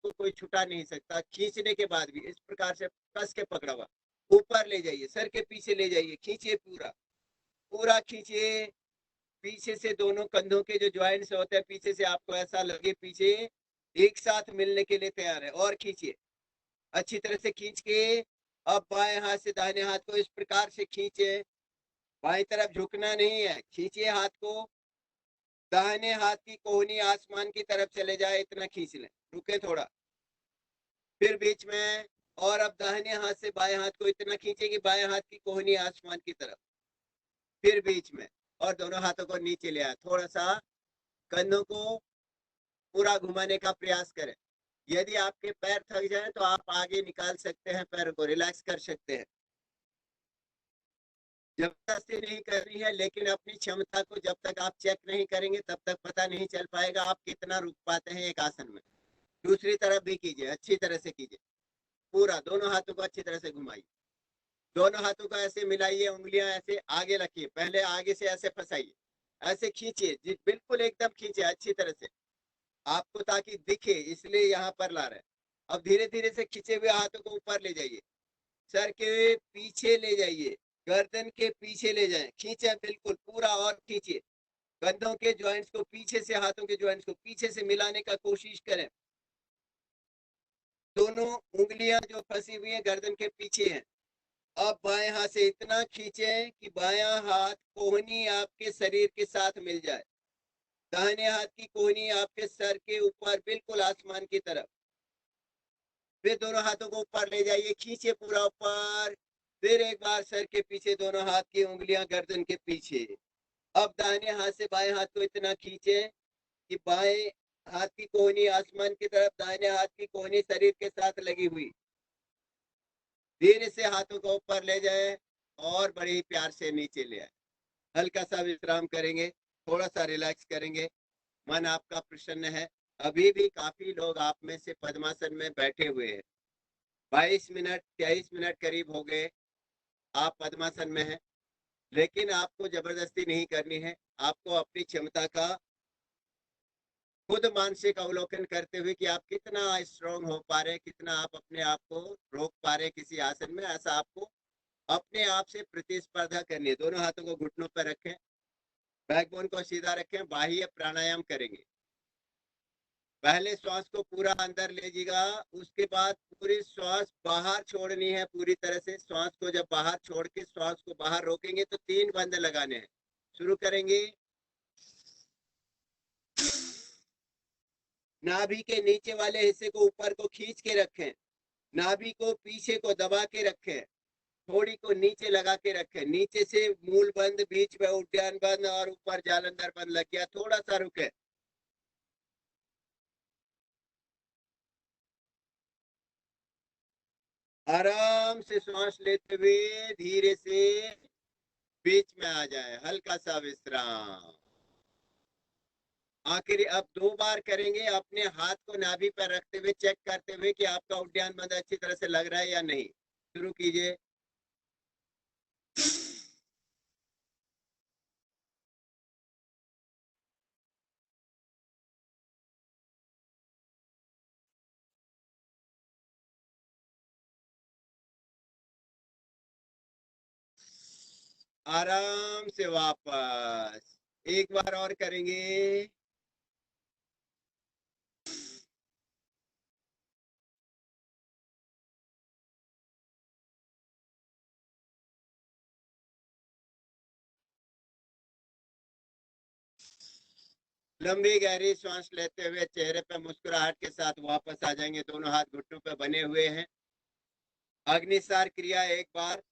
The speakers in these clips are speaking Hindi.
को कोई छुटा नहीं सकता। खींचने के बाद भी इस प्रकार से कस के पकड़ा हुआ ऊपर ले जाइए, सर के पीछे ले जाइए, खींचिए, पूरा पूरा खींचिए। पीछे से दोनों कंधों के जो ज्वाइंट्स होते हैं, पीछे से आपको ऐसा लगे पीछे एक साथ मिलने के लिए तैयार है। और खींचिए, अच्छी तरह से खींच के अब बाएं हाथ से दाहिने हाथ को इस प्रकार से खींचे। बाएं तरफ झुकना नहीं है, खींचिए हाथ को। दाहिने हाथ की कोहनी आसमान की तरफ चले जाए, इतना खींच लें। रुके थोड़ा, फिर बीच में। और अब दाहिने हाथ से बाएं हाथ को इतना खींचे कि बाएं हाथ की कोहनी आसमान की तरफ, फिर बीच में। और दोनों हाथों को नीचे ले आए, थोड़ा सा कंधों को पूरा घुमाने का प्रयास करें। यदि आपके पैर थक जाए तो आप आगे निकाल सकते हैं, पैरों को रिलैक्स कर सकते हैं। जबरदस्ती नहीं करनी है, लेकिन अपनी क्षमता को जब तक आप चेक नहीं करेंगे तब तक पता नहीं चल पाएगा आप कितना रुक पाते हैं एक आसन में। दूसरी तरफ भी कीजिए, अच्छी तरह से कीजिए। पूरा दोनों हाथों को अच्छी तरह से घुमाइए, दोनों हाथों को ऐसे मिलाइए, उंगलियां ऐसे आगे रखिए, पहले आगे से ऐसे फंसाइए, ऐसे खींचिए, बिल्कुल एकदम खींचिए अच्छी तरह से आपको, ताकि दिखे, इसलिए यहाँ पर ला रहे हैं। अब धीरे धीरे से खींचे हुए हाथों को ऊपर ले जाइए, सर के पीछे ले जाइए, गर्दन के पीछे ले जाएं, खींचे बिल्कुल पूरा, और खींचिए। कंधों के ज्वाइंट्स को पीछे से, हाथों के ज्वाइंट्स को पीछे से मिलाने का कोशिश करें। दोनों उंगलियां जो फंसी हुई हैं गर्दन के पीछे हैं। अब बाएं हाथ से इतना खींचे कि बायां हाथ कोहनी आपके शरीर के साथ मिल जाए, दाहिने हाथ की कोहनी आपके सर के ऊपर बिल्कुल आसमान की तरफ। फिर दोनों हाथों को ऊपर ले जाइए, खींचे पूरा ऊपर। फिर एक बार सर के पीछे, दोनों हाथ की उंगलियां गर्दन के पीछे। अब दाहिने हाथ से बाएं हाथ को इतना खींचे कि बाएं हाथ की कोहनी आसमान की तरफ, दाहिने हाथ की कोहनी शरीर के साथ लगी हुई। धीरे से हाथों को ऊपर ले जाए और बड़े ही प्यार से नीचे ले आए। हल्का सा विश्राम करेंगे, थोड़ा सा रिलैक्स करेंगे। मन आपका प्रसन्न है। अभी भी काफी लोग आप में से पद्मासन में बैठे हुए हैं। 22 मिनट 23 मिनट करीब हो गए आप पद्मासन में हैं, लेकिन आपको जबरदस्ती नहीं करनी है। आपको अपनी क्षमता का खुद मानसिक अवलोकन करते हुए कि आप कितना स्ट्रांग हो पा रहे हैं, कितना आप अपने आप को रोक पा रहे हैं किसी आसन में, ऐसा आपको अपने आप से प्रतिस्पर्धा करनी है। दोनों हाथों को घुटनों पर रखें, बैकबोन को सीधा रखें, बाह्य प्राणायाम करेंगे। पहले श्वास को पूरा अंदर लीजिएगा, उसके बाद पूरी श्वास बाहर छोड़नी है पूरी तरह से। श्वास को जब बाहर छोड़ के श्वास को बाहर रोकेंगे तो 3 बंद लगाने हैं। शुरू करेंगे। नाभि के नीचे वाले हिस्से को ऊपर को खींच के रखें, नाभि को पीछे को दबा के रखें, थोड़ी को नीचे लगा के रखें। नीचे से मूल बंद, बीच में उद्यान बंद और ऊपर जालंधर बंद लग गया। थोड़ा सा रुके, आराम से श्वास लेते हुए धीरे से बीच में आ जाए, हल्का सा विश्राम। आखिरी अब 2 बार करेंगे, अपने हाथ को नाभि पर रखते हुए चेक करते हुए कि आपका उद्यान बंद अच्छी तरह से लग रहा है या नहीं। शुरू कीजिए। आराम से वापस एक बार और करेंगे। लंबी गहरी सांस लेते हुए चेहरे पे मुस्कुराहट के साथ वापस आ जाएंगे। दोनों हाथ घुटनों पे बने हुए हैं। अग्निसार क्रिया एक बार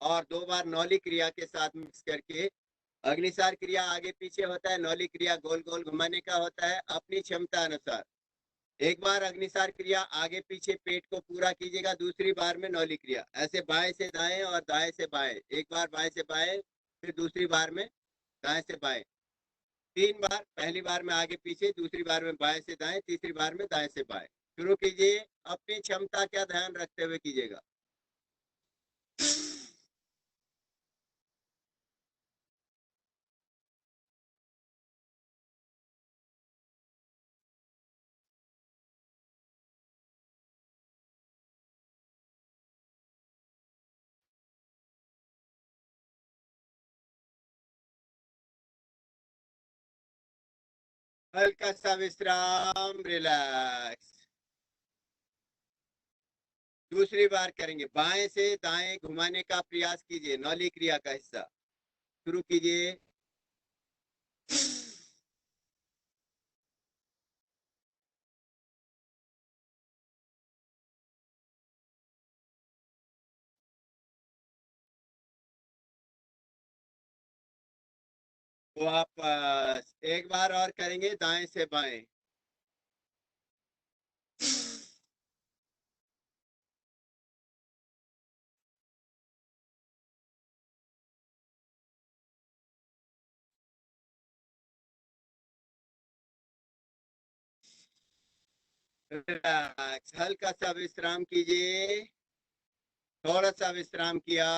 और 2 बार नौली क्रिया के साथ मिक्स करके। अग्निसार क्रिया आगे पीछे होता है, नौली क्रिया गोल गोल घुमाने का होता है अपनी क्षमता अनुसार। एक बार अग्निसार क्रिया आगे पीछे पेट को पूरा कीजिएगा, दूसरी बार में नौली क्रिया ऐसे बाएं से दाएं और दाएं से बाएं। एक बार बाएं से बाएं, फिर दूसरी बार में दाएं से बाएं। 3 बार, पहली बार में आगे पीछे, दूसरी बार में बाएं से दाएं, तीसरी बार में दाएं से बाएं। शुरू कीजिए, अपनी क्षमता का ध्यान रखते हुए कीजिएगा। हल्का सा विश्राम, रिलैक्स। दूसरी बार करेंगे, बाएं से दाएं घुमाने का प्रयास कीजिए, नौली क्रिया का हिस्सा। शुरू कीजिए। वापस एक बार और करेंगे, दाएं से बाएं। रिलैक्स, हल्का सा विश्राम कीजिए। थोड़ा सा विश्राम किया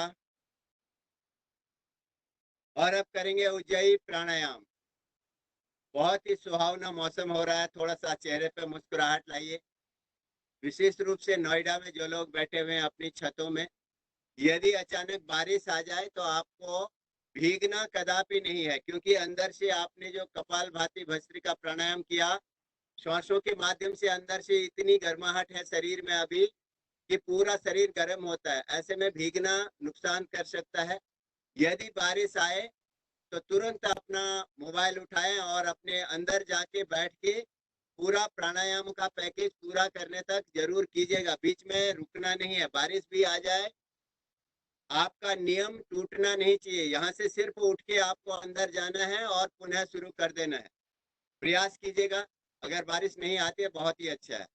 और अब करेंगे उज्जयी प्राणायाम। बहुत ही सुहावना मौसम हो रहा है, थोड़ा सा चेहरे पे मुस्कुराहट लाइए। विशेष रूप से नोएडा में जो लोग बैठे हुए हैं अपनी छतों में, यदि अचानक बारिश आ जाए तो आपको भीगना कदापि नहीं है, क्योंकि अंदर से आपने जो कपालभाति भस्त्रिका प्राणायाम किया, श्वासों के माध्यम से अंदर से इतनी गर्माहट है शरीर में अभी कि पूरा शरीर गर्म होता है। ऐसे में भीगना नुकसान कर सकता है। यदि बारिश आए तो तुरंत अपना मोबाइल उठाएं और अपने अंदर जाके बैठ के पूरा प्राणायाम का पैकेज पूरा करने तक जरूर कीजिएगा। बीच में रुकना नहीं है। बारिश भी आ जाए, आपका नियम टूटना नहीं चाहिए। यहाँ से सिर्फ उठ के आपको अंदर जाना है और पुनः शुरू कर देना है। प्रयास कीजिएगा। अगर बारिश नहीं आती है बहुत ही अच्छा है।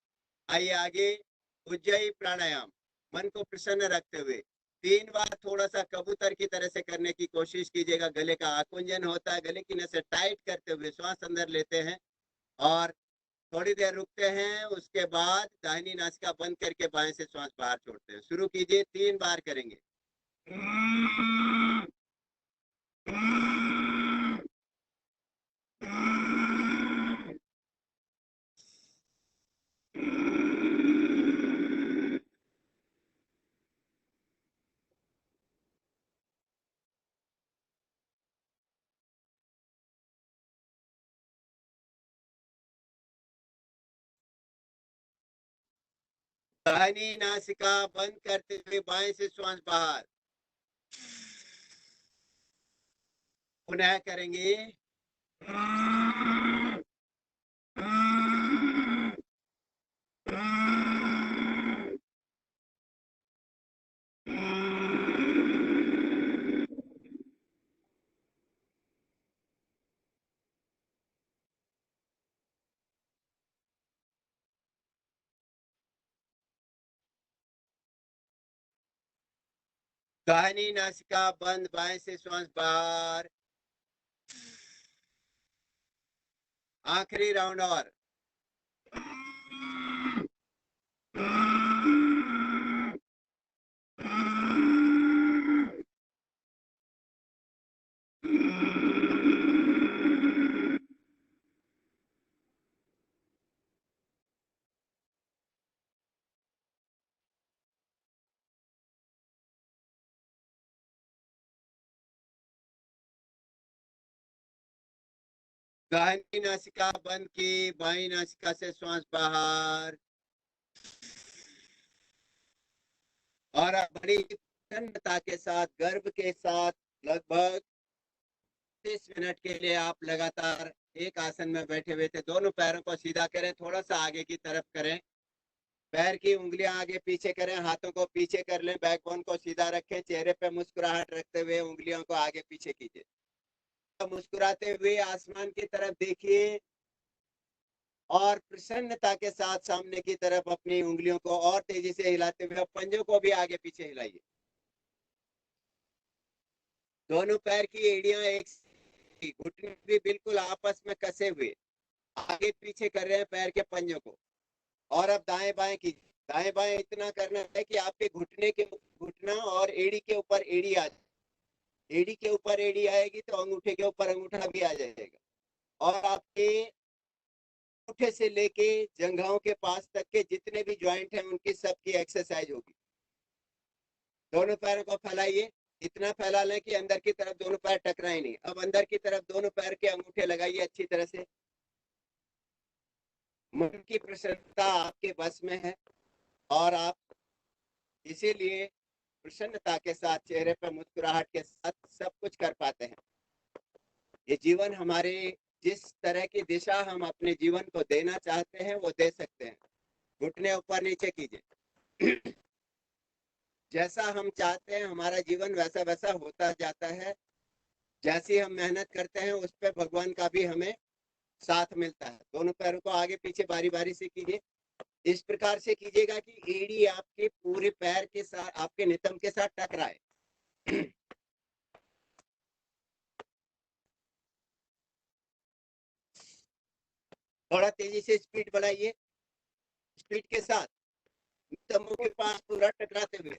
आइए आगे, उज्जयी प्राणायाम। मन को प्रसन्न रखते हुए 3 बार थोड़ा सा कबूतर की तरह से करने की कोशिश कीजिएगा। गले का आकुंजन होता है, गले की नसें टाइट करते हुए श्वास अंदर लेते हैं और थोड़ी देर रुकते हैं। उसके बाद दाहिनी नासिका बंद करके बाएं से श्वास बाहर छोड़ते हैं। शुरू कीजिए, 3 बार करेंगे। दाहिनी नासिका बंद करते हुए बाएं से श्वास बाहर। पुनः करेंगे। दाहिनी नासिका बंद, बाएं से श्वास बाहर। आखिरी राउंड और। दाहिनी नासिका बंद की, बाईं नासिका से श्वास बाहर। और अब बड़ी प्रसन्नता के साथ, गर्व के साथ, लगभग 30 मिनट के लिए आप लगातार एक आसन में बैठे हुए थे। दोनों पैरों को सीधा करें, थोड़ा सा आगे की तरफ करें। पैर की उंगलियां आगे पीछे करें, हाथों को पीछे कर लें, बैकबोन को सीधा रखें, चेहरे पे मुस्कुराहट रखते हुए उंगलियों को आगे पीछे कीजिए। मुस्कुराते हुए आसमान की तरफ देखिए और प्रसन्नता के साथ सामने की तरफ अपनी उंगलियों को और तेजी से हिलाते हुए पंजों को भी आगे पीछे हिलाइए। दोनों पैर की एड़ियां एक, घुटने भी बिल्कुल आपस में कसे हुए आगे पीछे कर रहे हैं पैर के पंजों को। और अब दाएं बाएं कीजिए। दाएं बाएं इतना करना है कि आपके घुटने के, घुटना और एड़ी के ऊपर एड़ी आ जाए। एड़ी के ऊपर एड़ी आएगी तो अंगूठे के ऊपर अंगूठा भी आ जाएगा। और आपके अंगूठे से लेके जंघाओं के पास तक के जितने भी ज्वाइंट हैं उनकी सबकी एक्सरसाइज होगी। दोनों पैरों को फैलाइए, इतना फैला लें कि अंदर की तरफ दोनों पैर टकराए नहीं। अब अंदर की तरफ दोनों पैर के अंगूठे लगाइए अच्छी तरह से। मन की प्रसन्नता आपके बस में है और आप इसीलिए प्रसन्नता के साथ, चेहरे पर मुस्कुराहट के साथ सब कुछ कर पाते हैं। ये जीवन हमारे, जिस तरह की दिशा हम अपने जीवन को देना चाहते हैं वो दे सकते हैं। घुटने ऊपर नीचे कीजिए। जैसा हम चाहते हैं हमारा जीवन वैसा वैसा होता जाता है। जैसी हम मेहनत करते हैं उस पर भगवान का भी हमें साथ मिलता है। दोनों पैरों को आगे पीछे बारी बारी से कीजिए। इस प्रकार से कीजिएगा कि एड़ी आपके पूरे पैर के साथ, आपके नितंब के साथ टकराए। थोड़ा तेजी से स्पीड बढ़ाइए। स्पीड के साथ नितंबों के पास पूरा टकराते हुए।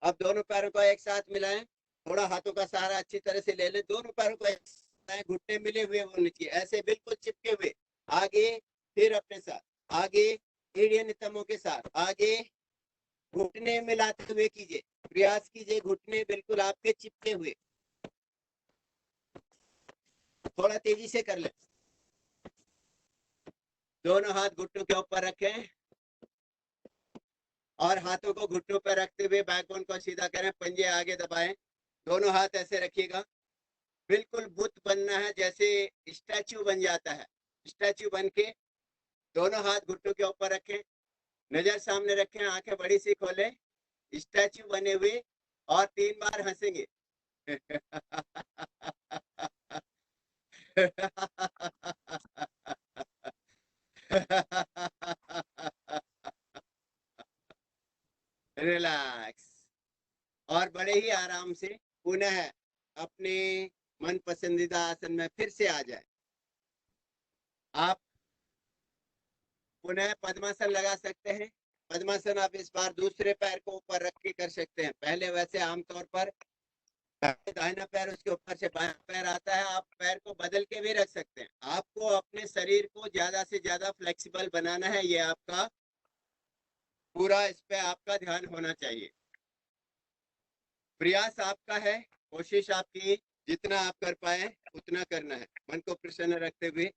अब दोनों पैरों को एक साथ मिलाएं। थोड़ा हाथों का सहारा अच्छी तरह से ले लें। दोनों पैरों को घुटने मिले हुए होने चाहिए, ऐसे बिल्कुल चिपके हुए। आगे, फिर अपने साथ आगे, एड़ियां नितंबों के साथ आगे, घुटने मिलाते हुए कीजिए। प्रयास कीजिए घुटने बिल्कुल आपके चिपके हुए। थोड़ा तेजी से कर लें। दोनों हाथ घुटनों के ऊपर रखें और हाथों को घुटनों पर रखते हुए बैकबोन को सीधा करें। पंजे आगे दबाएं। दोनों हाथ ऐसे रखिएगा। बिल्कुल बुत बनना है, जैसे स्टैचू बन जाता है। स्टैचू बन के दोनों हाथ घुटनों के ऊपर रखें, नजर सामने रखें, आंखें बड़ी सी खोलें, स्टैचू बने हुए, और 3 बार हंसेंगे। रिलैक्स। और बड़े ही आराम से पुनः अपने मन पसंदीदा आसन में फिर से आ जाए। आप पुनः पद्मासन लगा सकते हैं। पद्मासन आप इस बार दूसरे पैर को ऊपर रख के कर सकते हैं। पहले वैसे आमतौर पर दाहिना पैर उसके ऊपर से बायां पैर आता है। आप पैर को बदल के भी रख सकते हैं। आपको अपने शरीर को ज्यादा से ज्यादा फ्लेक्सिबल बनाना है। ये आपका पूरा, इस पे आपका ध्यान होना चाहिए। प्रयास आपका है, कोशिश आपकी, जितना आप कर पाए उतना करना है। मन को प्रसन्न रखते हुए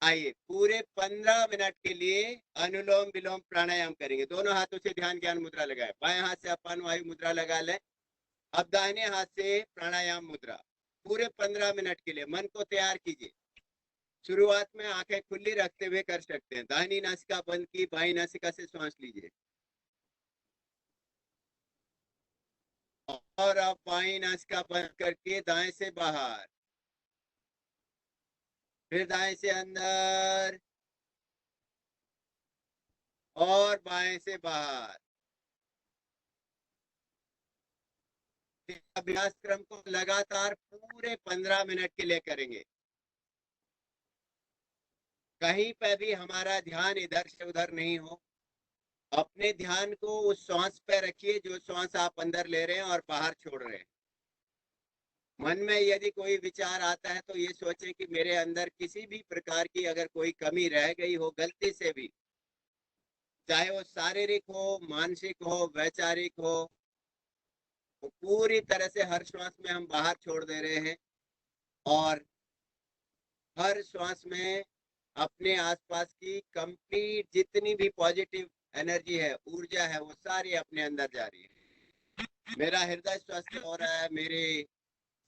आइए पूरे 15 मिनट के लिए अनुलोम विलोम प्राणायाम करेंगे। दोनों हाथों से ध्यान ज्ञान मुद्रा लगाए। बाएं हाथ से अपान वायु मुद्रा लगा लें। अब दाहिने हाथ से प्राणायाम मुद्रा पूरे 15 मिनट के लिए मन को तैयार कीजिए। शुरुआत में आंखें खुली रखते हुए कर सकते हैं। दाहिनी नासिका बंद की, बाईं नासिका से श्वास लीजिए और अब बाईं नासिका बंद करके दाएं से बाहर, फिर दाएं से अंदर और बाएं से बाहर। अभ्यास क्रम को लगातार पूरे 15 मिनट के लिए करेंगे। कहीं पर भी हमारा ध्यान इधर से उधर नहीं हो। अपने ध्यान को उस श्वास पे रखिए जो श्वास आप अंदर ले रहे हैं और बाहर छोड़ रहे हैं। मन में यदि कोई विचार आता है तो ये सोचें कि मेरे अंदर किसी भी प्रकार की अगर कोई कमी रह गई हो गलती से भी, चाहे वो शारीरिक हो, मानसिक हो, वैचारिक हो, वो पूरी तरह से हर श्वास में हम बाहर छोड़ दे रहे हैं। और हर श्वास में अपने आसपास की कंप्लीट जितनी भी पॉजिटिव एनर्जी है, ऊर्जा है, वो सारी अपने अंदर जा रही है। मेरा हृदय स्वस्थ हो रहा है। मेरे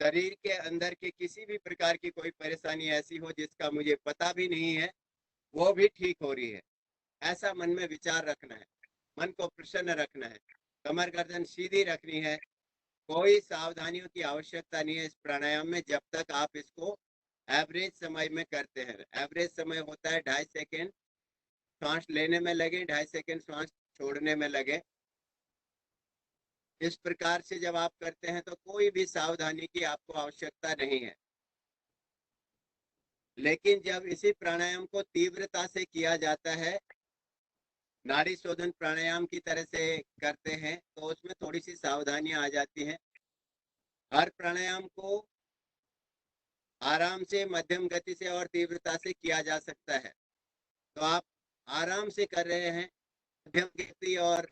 शरीर के अंदर के किसी भी प्रकार की कोई परेशानी ऐसी हो जिसका मुझे पता भी नहीं है, वो भी ठीक हो रही है। ऐसा मन में विचार रखना है। मन को प्रसन्न रखना है। कमर गर्दन सीधी रखनी है। कोई सावधानियों की आवश्यकता नहीं है इस प्राणायाम में, जब तक आप इसको एवरेज समय में करते हैं। एवरेज समय होता है 2.5 सेकेंड श्वास लेने में लगे, 2.5 सेकेंड श्वास छोड़ने में लगे। इस प्रकार से जब आप करते हैं तो कोई भी सावधानी की आपको आवश्यकता नहीं है। लेकिन जब इसी प्राणायाम को तीव्रता से किया जाता है, नाड़ी शोधन प्राणायाम की तरह से करते हैं, तो उसमें थोड़ी सी सावधानियां आ जाती हैं। हर प्राणायाम को आराम से, मध्यम गति से और तीव्रता से किया जा सकता है। तो आप आराम से कर रहे हैं, मध्यम गति और